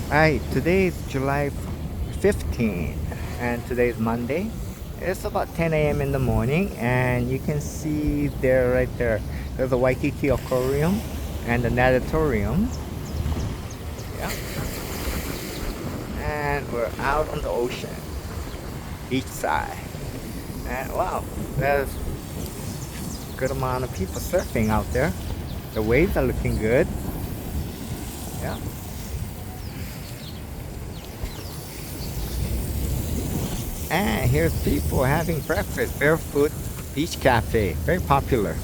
Alright, today is July 15th and today is Monday. It's about 10 a.m. in the morning and you can see there right there. There's a Waikiki aquarium and a natatorium. Yeah. And we're out on the ocean, beach side. And wow, there's a good amount of people surfing out there. The waves are looking good. Yeah. And here's people having breakfast. Barefoot Beach Cafe. Very popular.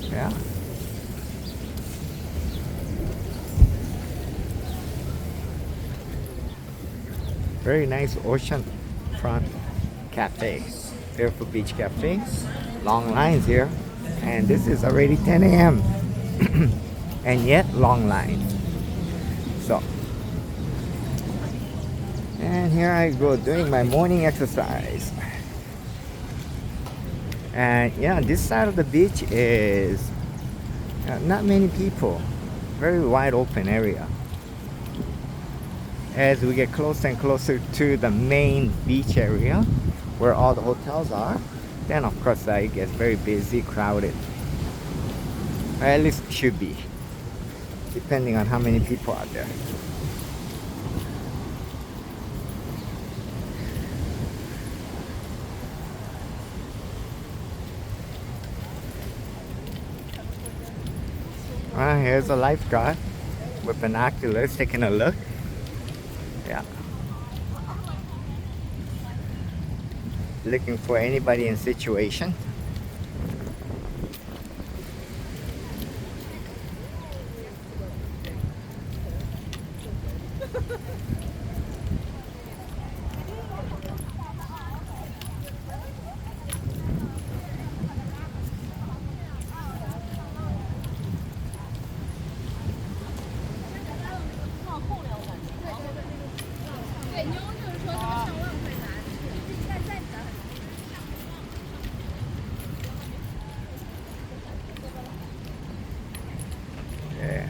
Yeah. Very nice oceanfront cafe. Barefoot Beach Cafe. Long lines here. And this is already 10 a.m. and yet long lines. So, and here I go doing my morning exercise. And yeah, this side of the beach is not many people. Very wide open area. As we get closer and closer to the main beach area where all the hotels are, then of course it gets very busy, crowded. Or at least it should be, depending on how many people are there. Here's a lifeguard with binoculars taking a look. Yeah. Looking for anybody in situation. Yeah.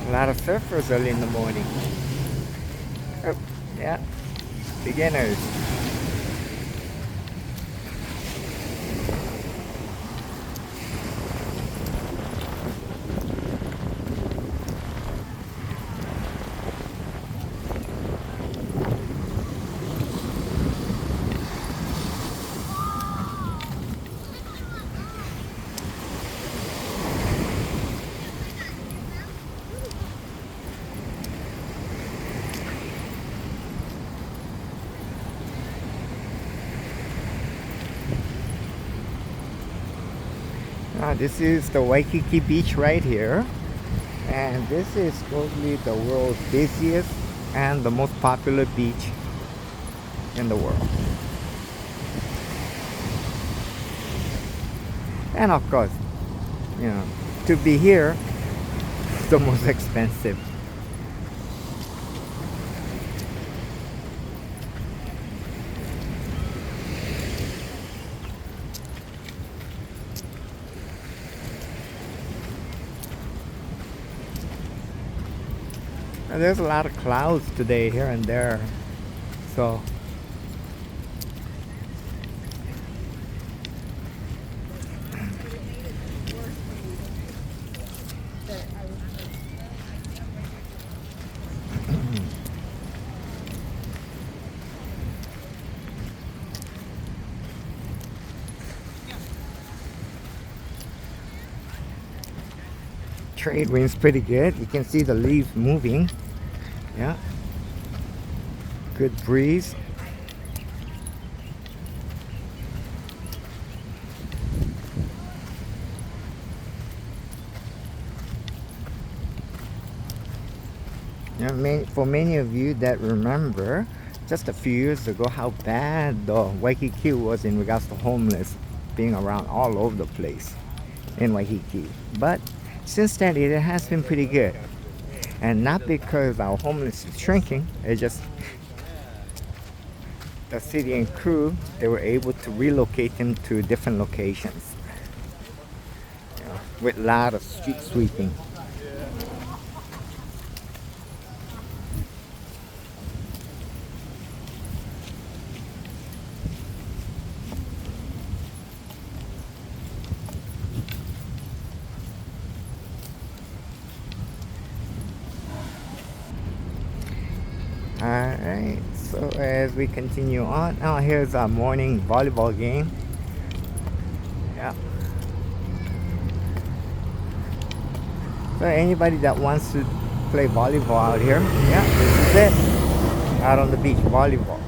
A lot of surfers early in the morning. Oh, yeah, beginners. This is the Waikiki beach right here, and this is supposedly the world's busiest and the most popular beach in the world. And of course, you know, to be here, it's the most expensive. And there's a lot of clouds today here and there, so trade wind's pretty good. You can see the leaves moving. Yeah, good breeze. Yeah, for many of you that remember just a few years ago how bad the Waikiki was in regards to homeless being around all over the place. in Waikiki. But since then, it has been pretty good. And not because our homeless is shrinking, it's just the city and crew, they were able to relocate them to different locations, with a lot of street sweeping. Alright, so as we continue on, now here's our morning volleyball game. Yeah. So anybody that wants to play volleyball out here, yeah, this is it. Out on the beach, volleyball.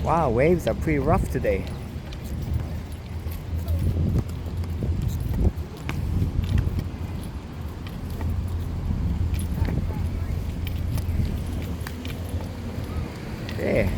Wow, waves are pretty rough today. Yeah.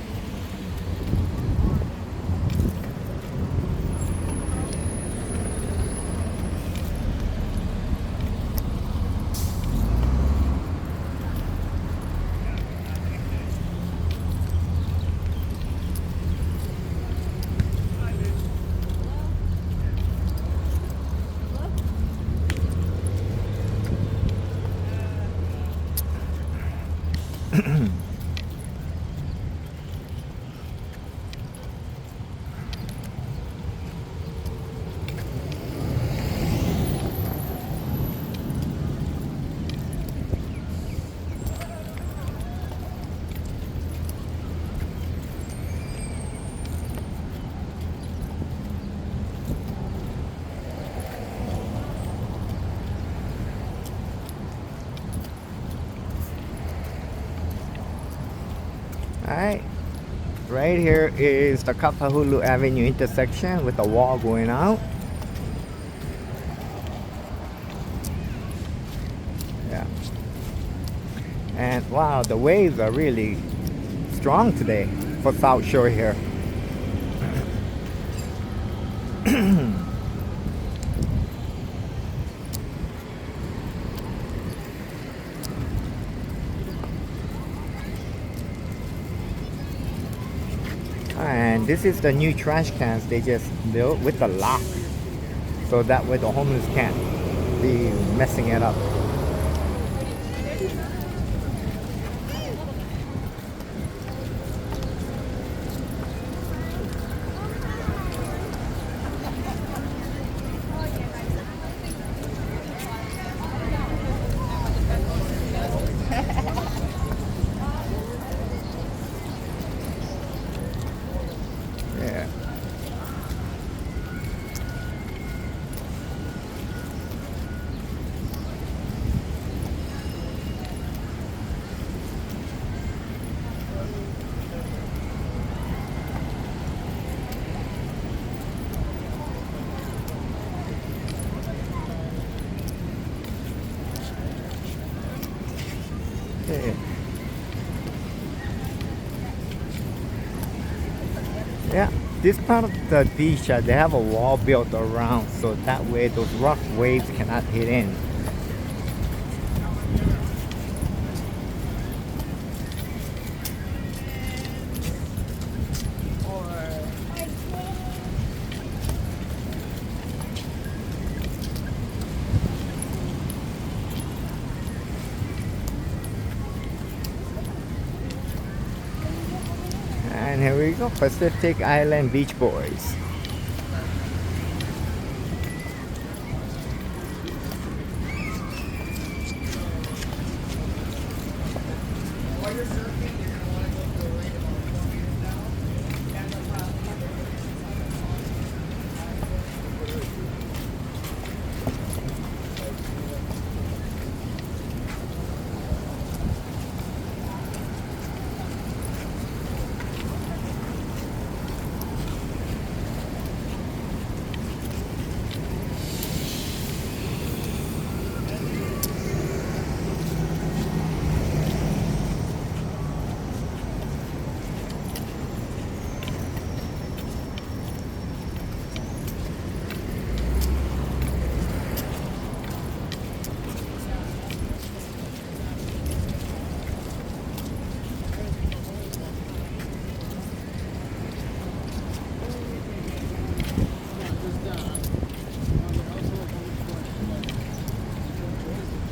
Alright, right here is the Kapahulu Avenue intersection with the wall going out. Yeah. And wow, the waves are really strong today for South Shore here. And this is the new trash cans they just built with the lock, so that way the homeless can't be messing it up. Yeah. Yeah. Yeah, this part of the beach, they have a wall built around, so that way those rough waves cannot hit in. And here we go, Pacific Island Beach Boys.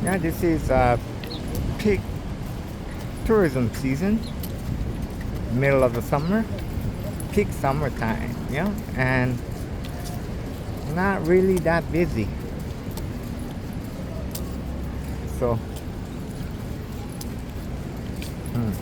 Yeah, this is peak tourism season, middle of the summer, peak summertime, yeah, and not really that busy. So, hmm.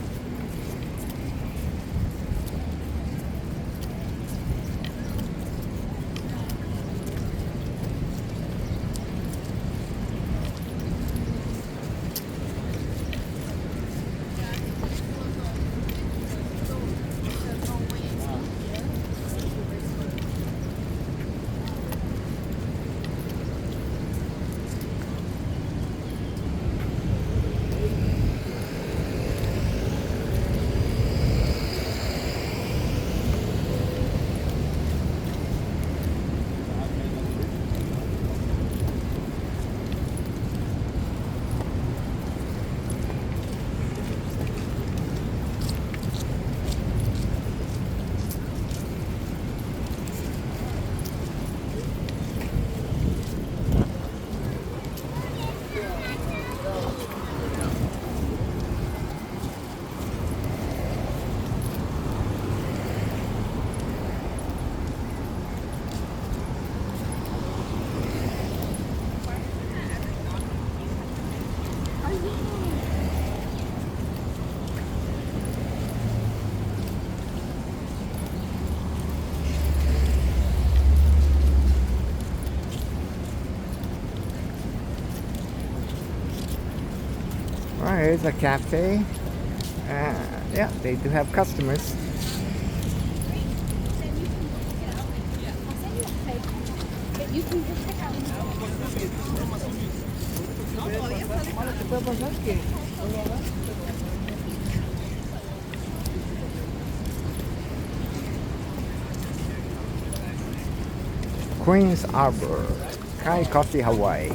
Alright, here's a cafe. Yeah, they do have customers. Queens Arbor, Kai Coffee, Hawaii.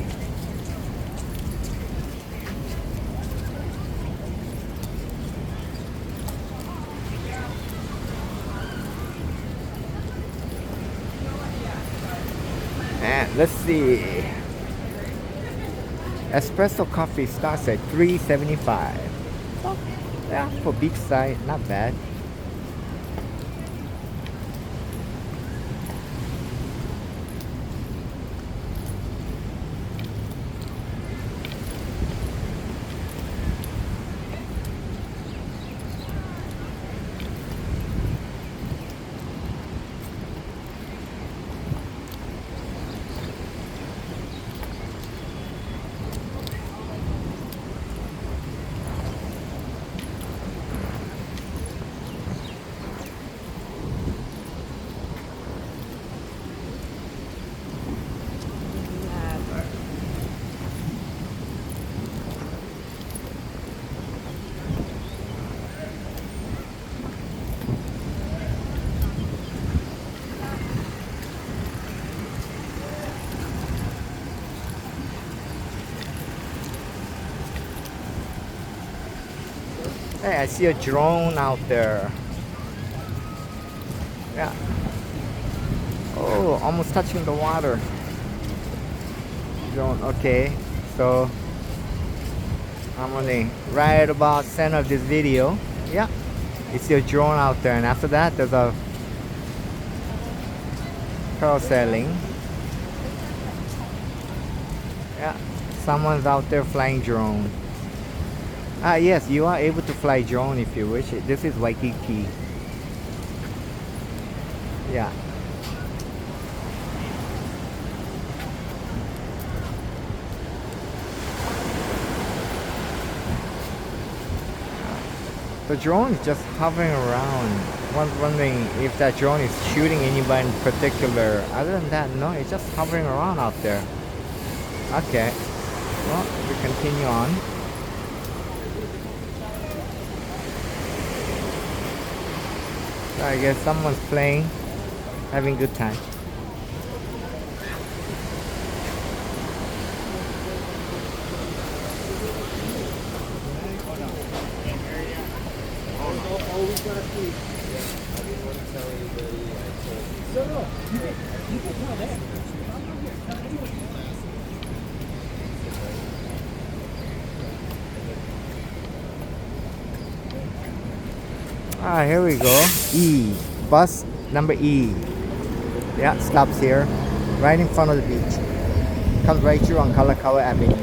And let's see. Espresso coffee starts at $3.75. So, yeah, for beachside, not bad. Hey, I see a drone out there. Yeah. Oh, almost touching the water. Drone, okay. So, I'm on the right about center of this video. Yeah. You see a drone out there, and after that, there's a parasailing. Yeah. Someone's out there flying drone. Ah, yes, you are able to fly drone if you wish. This is Waikiki. Yeah. The drone is just hovering around. Wondering if that drone is shooting anybody in particular. Other than that, no, it's just hovering around out there. Okay. Well, we continue on. So I guess someone's playing, having a good time. Here we go. E. Bus number E. Yeah, stops here. Right in front of the beach. Comes right through on Kalakaua Avenue.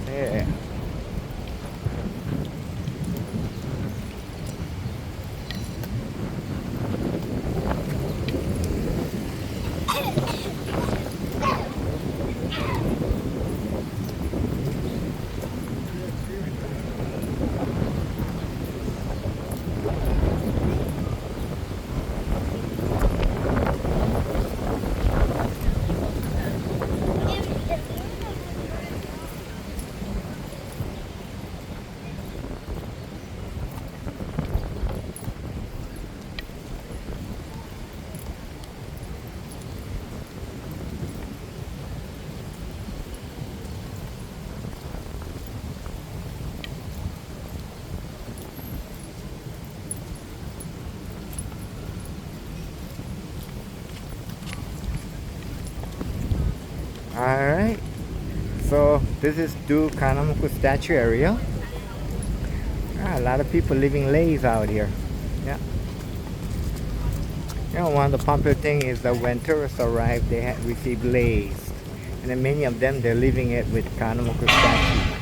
Yeah. Alright. So this is Du Kanamuku statue area. A lot of people living lays out here. Yeah. One of the popular thing is that when tourists arrive, they receive lays, and then many of them they're leaving it with Kanamuku statue.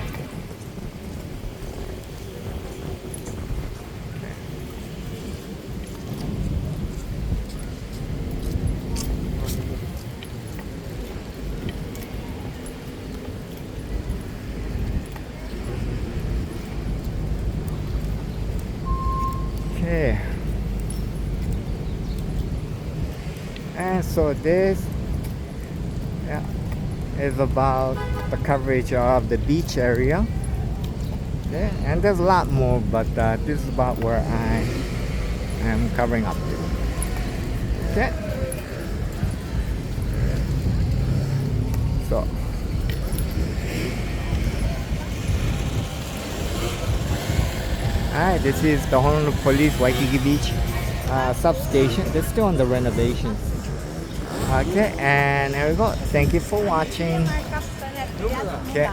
Okay. And so this is about the coverage of the beach area. Yeah, and there's a lot more, but this is about where I am covering up to. Okay. So alright, this is the Honolulu Police Waikiki Beach substation. They're still under renovations. Okay, and here we go. Thank you for watching. Okay.